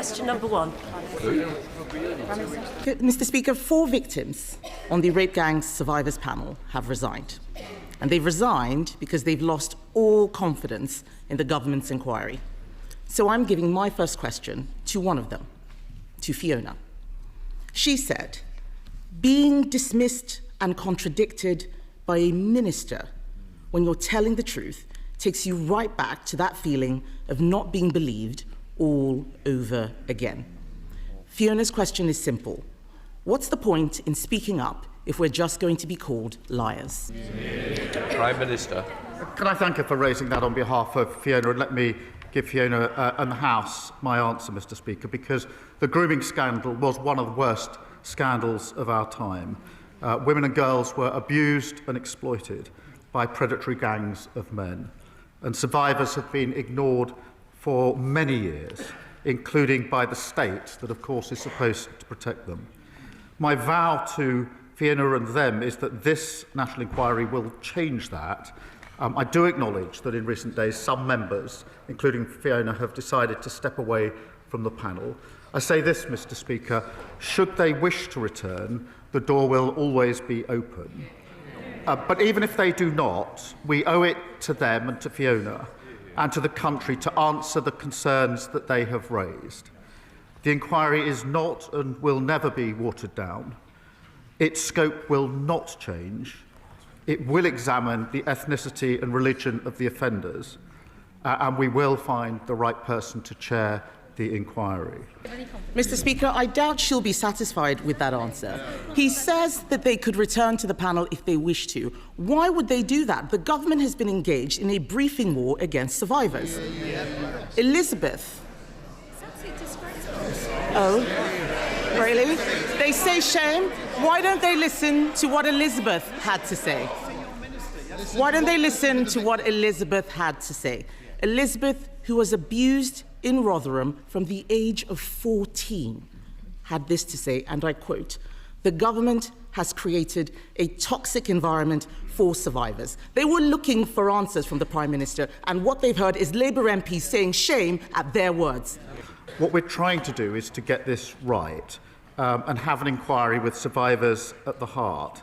Question number 1. Mr. Speaker, 4 victims on the Rape Gang Survivors Panel have resigned. And they've resigned because they've lost all confidence in the government's inquiry. So I'm giving my first question to one of them, to Fiona. She said, being dismissed and contradicted by a minister when you're telling the truth takes you right back to that feeling of not being believed all over again. Fiona's question is simple. What's the point in speaking up if we're just going to be called liars? Prime Minister. Can I thank her for raising that on behalf of Fiona, and let me give Fiona and the House my answer, Mr. Speaker, because the grooming scandal was one of the worst scandals of our time. Women and girls were abused and exploited by predatory gangs of men, and survivors have been ignored for many years, including by the state that, of course, is supposed to protect them. My vow to Fiona and them is that this national inquiry will change that. I do acknowledge that in recent days some members, including Fiona, have decided to step away from the panel. I say this, Mr. Speaker, should they wish to return, the door will always be open. But even if they do not, we owe it to them and to Fiona and to the country to answer the concerns that they have raised. The inquiry is not and will never be watered down. Its scope will not change. It will examine the ethnicity and religion of the offenders, and we will find the right person to chair the inquiry. Mr. Speaker, I doubt she'll be satisfied with that answer. He says that they could return to the panel if they wish to. Why would they do that? The government has been engaged in a briefing war against survivors. Elizabeth. Oh, really? They say shame. Why don't they listen to what Elizabeth had to say? Why don't they listen to what Elizabeth had to say? Elizabeth, who was abused in Rotherham from the age of 14, had this to say, and I quote, "The government has created a toxic environment for survivors." They were looking for answers from the Prime Minister, and what they've heard is Labour MPs saying shame at their words. What we're trying to do is to get this right and have an inquiry with survivors at the heart.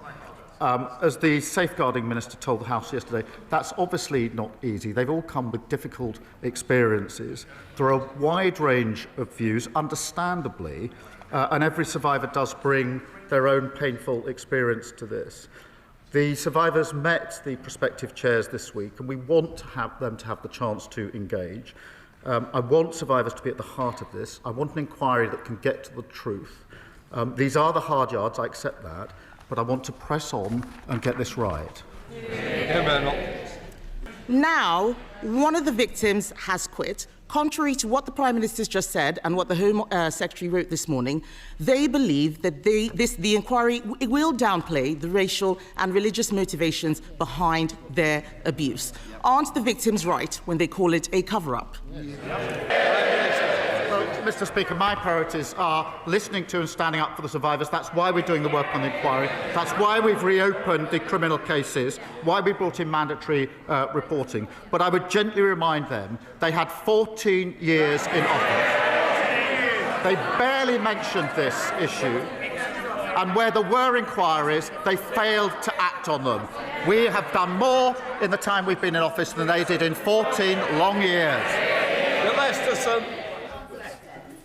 As the Safeguarding Minister told the House yesterday, that's obviously not easy. They've all come with difficult experiences. There are a wide range of views, understandably, and every survivor does bring their own painful experience to this. The survivors met the prospective chairs this week, and we want to have them to have the chance to engage. I want survivors to be at the heart of this. I want an inquiry that can get to the truth. These are the hard yards, I accept that, but I want to press on and get this right. Now, one of the victims has quit. Contrary to what the Prime Minister's just said and what the Home Secretary wrote this morning, they believe that the inquiry will downplay the racial and religious motivations behind their abuse. Aren't the victims right when they call it a cover-up? Mr. Speaker, my priorities are listening to and standing up for the survivors. That's why we're doing the work on the inquiry. That's why we've reopened the criminal cases, why we brought in mandatory reporting. But I would gently remind them they had 14 years in office. They barely mentioned this issue. And where there were inquiries, they failed to act on them. We have done more in the time we've been in office than they did in 14 long years. Masterson.